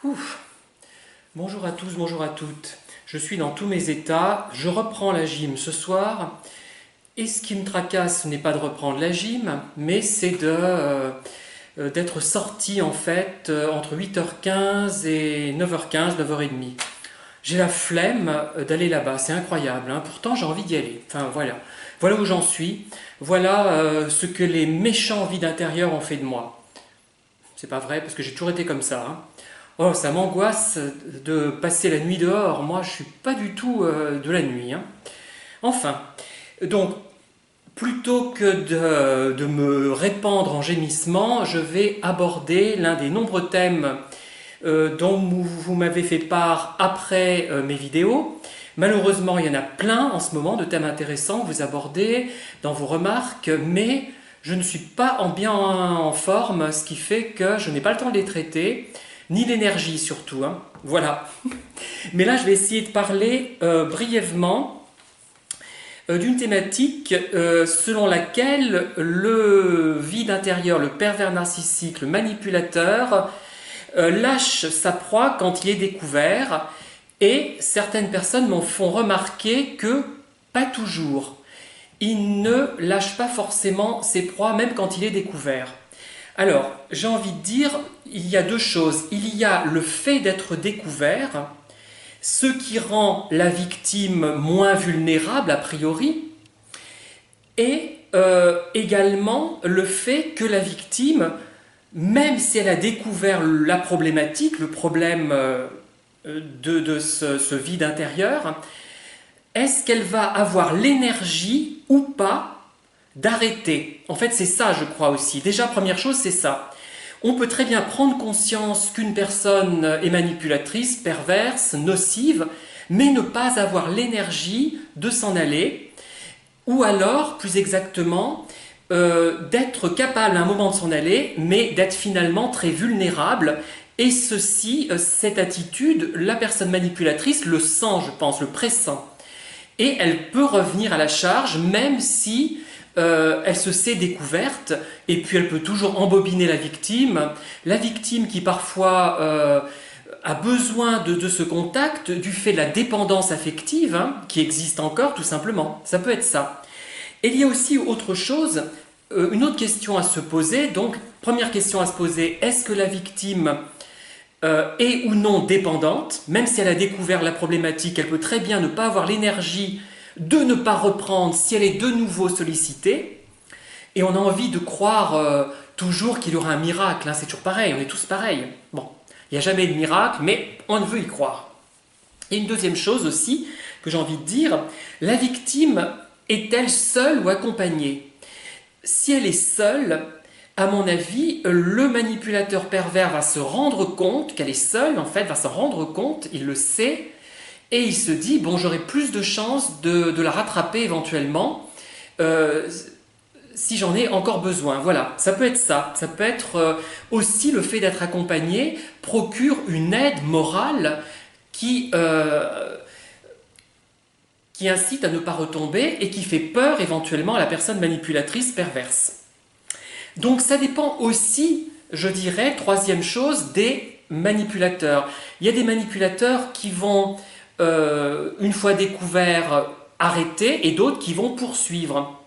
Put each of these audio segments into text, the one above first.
Ouf. Bonjour à tous, bonjour à toutes. Je suis dans tous mes états, je reprends la gym ce soir. Et ce qui me tracasse, ce n'est pas de reprendre la gym, mais c'est d'être sorti en fait entre 8h15 et 9h15, 9h30. J'ai la flemme d'aller là-bas, c'est incroyable, hein. Pourtant j'ai envie d'y aller. Enfin voilà, voilà où j'en suis, voilà ce que les méchants vides intérieurs ont fait de moi. C'est pas vrai parce que j'ai toujours été comme ça, hein. Oh, ça m'angoisse de passer la nuit dehors. Moi, je suis pas du tout de la nuit, hein. Enfin, donc, plutôt que de me répandre en gémissements, je vais aborder l'un des nombreux thèmes dont vous m'avez fait part après mes vidéos. Malheureusement, il y en a plein en ce moment de thèmes intéressants que vous abordez dans vos remarques, mais je ne suis pas bien en forme, ce qui fait que je n'ai pas le temps de les traiter, ni l'énergie surtout, hein. Voilà. Mais là, je vais essayer de parler brièvement d'une thématique selon laquelle le vide intérieur, le pervers narcissique, le manipulateur, lâche sa proie quand il est découvert, et certaines personnes m'en font remarquer que pas toujours. Il ne lâche pas forcément ses proies même quand il est découvert. Alors, j'ai envie de dire, il y a deux choses. Il y a le fait d'être découvert, ce qui rend la victime moins vulnérable a priori, et également le fait que la victime, même si elle a découvert la problématique, le problème de ce vide intérieur, est-ce qu'elle va avoir l'énergie ou pas d'arrêter? En fait, c'est ça, je crois aussi. Déjà, première chose, c'est ça. On peut très bien prendre conscience qu'une personne est manipulatrice, perverse, nocive, mais ne pas avoir l'énergie de s'en aller, ou alors, plus exactement, d'être capable à un moment de s'en aller, mais d'être finalement très vulnérable. Et ceci, cette attitude, la personne manipulatrice le sent, je pense, le pressent. Et elle peut revenir à la charge, même si elle se sait découverte, et puis elle peut toujours embobiner la victime qui parfois a besoin de ce contact du fait de la dépendance affective, hein, qui existe encore tout simplement. Ça peut être ça. Et il y a aussi autre chose, une autre question à se poser. Donc, première question à se poser, est-ce que la victime est ou non dépendante? Même si elle a découvert la problématique, elle peut très bien ne pas avoir l'énergie de ne pas reprendre si elle est de nouveau sollicitée. Et on a envie de croire toujours qu'il y aura un miracle, hein. C'est toujours pareil, on est tous pareils. Bon, il n'y a jamais de miracle, mais on veut y croire. Et une deuxième chose aussi que j'ai envie de dire, la victime est-elle seule ou accompagnée? Si elle est seule, à mon avis, le manipulateur pervers va se rendre compte qu'elle est seule, en fait, va s'en rendre compte, il le sait, et il se dit, bon, j'aurai plus de chances de la rattraper éventuellement, si j'en ai encore besoin. Voilà, ça peut être ça. Ça peut être aussi le fait d'être accompagné procure une aide morale qui incite à ne pas retomber et qui fait peur éventuellement à la personne manipulatrice perverse. Donc ça dépend aussi, je dirais, troisième chose, des manipulateurs. Il y a des manipulateurs qui vont, une fois découverts, arrêter, et d'autres qui vont poursuivre.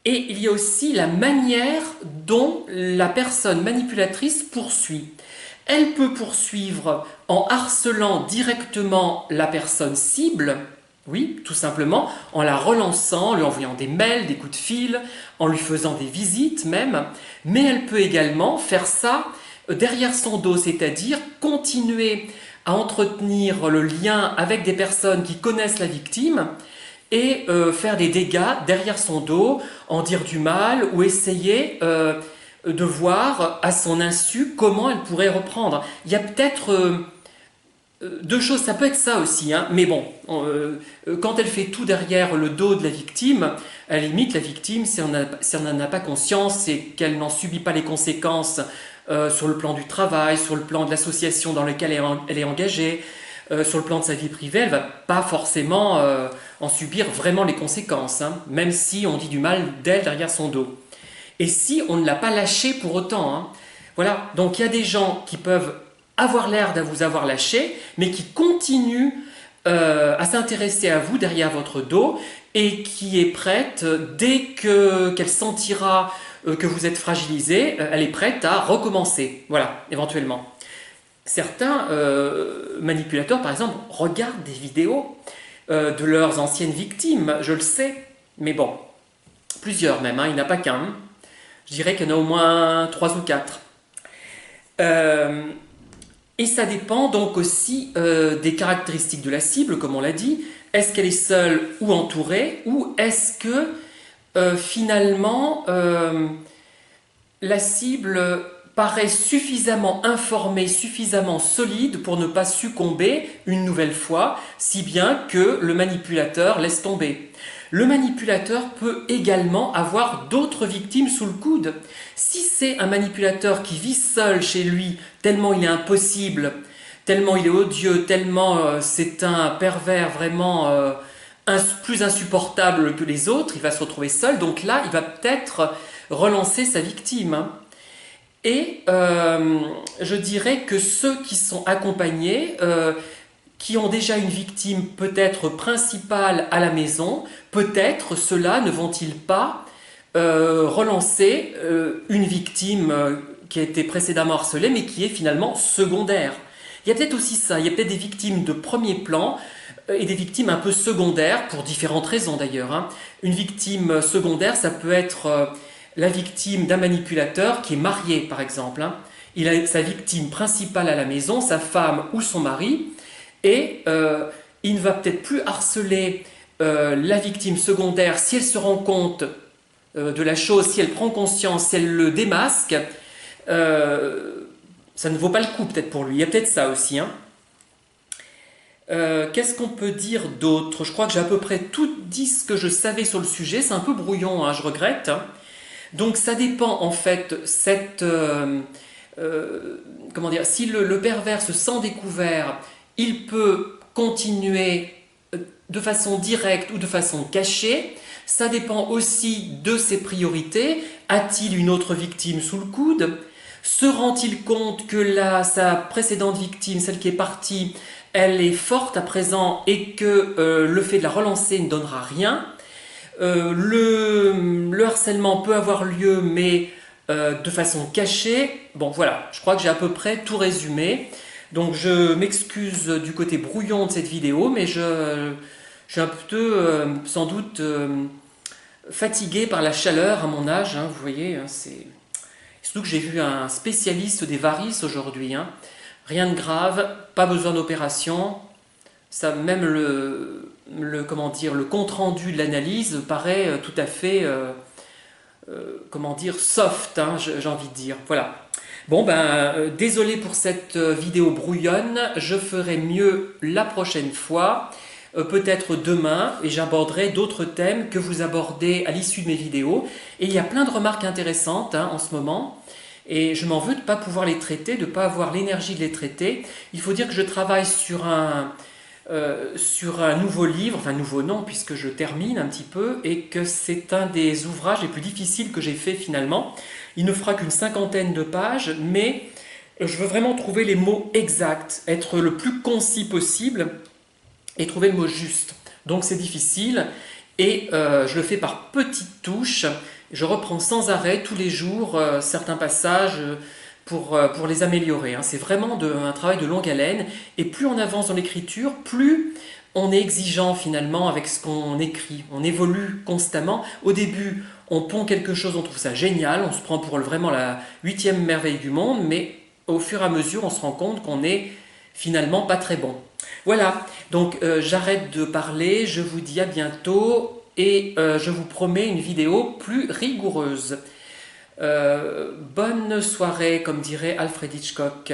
Et il y a aussi la manière dont la personne manipulatrice poursuit. Elle peut poursuivre en harcelant directement la personne cible, oui, tout simplement, en la relançant, en lui envoyant des mails, des coups de fil, en lui faisant des visites même, mais elle peut également faire ça derrière son dos, c'est-à-dire continuer à entretenir le lien avec des personnes qui connaissent la victime et faire des dégâts derrière son dos, en dire du mal ou essayer de voir à son insu comment elle pourrait reprendre. Il y a peut-être deux choses, ça peut être ça aussi, hein, mais bon, quand elle fait tout derrière le dos de la victime, à la limite, la victime, si on n'en a pas conscience et qu'elle n'en subit pas les conséquences sur le plan du travail, sur le plan de l'association dans laquelle elle est engagée, sur le plan de sa vie privée, elle ne va pas forcément en subir vraiment les conséquences, hein, même si on dit du mal d'elle derrière son dos. Et si on ne l'a pas lâchée pour autant, hein. Voilà, donc il y a des gens qui peuvent avoir l'air de vous avoir lâché, mais qui continue à s'intéresser à vous derrière votre dos et qui est prête, dès qu'elle sentira que vous êtes fragilisé, elle est prête à recommencer, voilà, éventuellement. Certains manipulateurs, par exemple, regardent des vidéos de leurs anciennes victimes, je le sais, mais bon, plusieurs même, hein, il n'y en a pas qu'un. Hein. Je dirais qu'il y en a au moins 3 ou 4. Et ça dépend donc aussi des caractéristiques de la cible, comme on l'a dit. Est-ce qu'elle est seule ou entourée, ou est-ce que finalement la cible paraît suffisamment informée, suffisamment solide pour ne pas succomber une nouvelle fois, si bien que le manipulateur laisse tomber. Le manipulateur peut également avoir d'autres victimes sous le coude. Si c'est un manipulateur qui vit seul chez lui, tellement il est impossible, tellement il est odieux, tellement c'est un pervers vraiment plus insupportable que les autres, il va se retrouver seul, donc là il va peut-être relancer sa victime. Hein. Et je dirais que ceux qui sont accompagnés, qui ont déjà une victime peut-être principale à la maison, peut-être ceux-là ne vont-ils pas relancer une victime qui a été précédemment harcelée, mais qui est finalement secondaire. Il y a peut-être aussi ça, il y a peut-être des victimes de premier plan et des victimes un peu secondaires, pour différentes raisons d'ailleurs. Hein. Une victime secondaire, ça peut être la victime d'un manipulateur qui est marié, par exemple. Hein. Il a sa victime principale à la maison, sa femme ou son mari, et il ne va peut-être plus harceler la victime secondaire si elle se rend compte de la chose, si elle prend conscience, si elle le démasque. Ça ne vaut pas le coup peut-être pour lui. Il y a peut-être ça aussi. Hein. Qu'est-ce qu'on peut dire d'autre? Je crois que j'ai à peu près tout dit ce que je savais sur le sujet. C'est un peu brouillon, hein, je regrette. Hein. Donc ça dépend en fait, comment dire, si le pervers se sent découvert, il peut continuer de façon directe ou de façon cachée. Ça dépend aussi de ses priorités. A-t-il une autre victime sous le coude? Se rend-il compte que sa précédente victime, celle qui est partie, elle est forte à présent et que le fait de la relancer ne donnera rien? Le harcèlement peut avoir lieu, mais de façon cachée. Bon, voilà, je crois que j'ai à peu près tout résumé. Donc je m'excuse du côté brouillon de cette vidéo, mais je suis un peu, sans doute, fatigué par la chaleur à mon âge. Hein, vous voyez, hein, c'est... Surtout que j'ai vu un spécialiste des varices aujourd'hui. Hein. Rien de grave, pas besoin d'opération. Ça, même comment dire, le compte-rendu de l'analyse paraît tout à fait, comment dire, soft, hein, j'ai envie de dire. Voilà. Bon, désolé pour cette vidéo brouillonne, je ferai mieux la prochaine fois, peut-être demain, et j'aborderai d'autres thèmes que vous abordez à l'issue de mes vidéos. Et il y a plein de remarques intéressantes hein, en ce moment, et je m'en veux de ne pas pouvoir les traiter, de ne pas avoir l'énergie de les traiter. Il faut dire que je travaille sur un nouveau livre, enfin nouveau non, puisque je termine un petit peu, et que c'est un des ouvrages les plus difficiles que j'ai fait finalement. Il ne fera qu'une 50aine de pages, mais je veux vraiment trouver les mots exacts, être le plus concis possible et trouver le mot juste. Donc c'est difficile, et je le fais par petites touches. Je reprends sans arrêt tous les jours certains passages pour les améliorer. Hein. C'est vraiment un travail de longue haleine, et plus on avance dans l'écriture, plus on est exigeant finalement avec ce qu'on écrit. On évolue constamment. Au début, on pond quelque chose, on trouve ça génial, on se prend pour vraiment la 8e merveille du monde, mais au fur et à mesure, on se rend compte qu'on est finalement pas très bon. Voilà, donc j'arrête de parler, je vous dis à bientôt, et je vous promets une vidéo plus rigoureuse. Bonne soirée, comme dirait Alfred Hitchcock.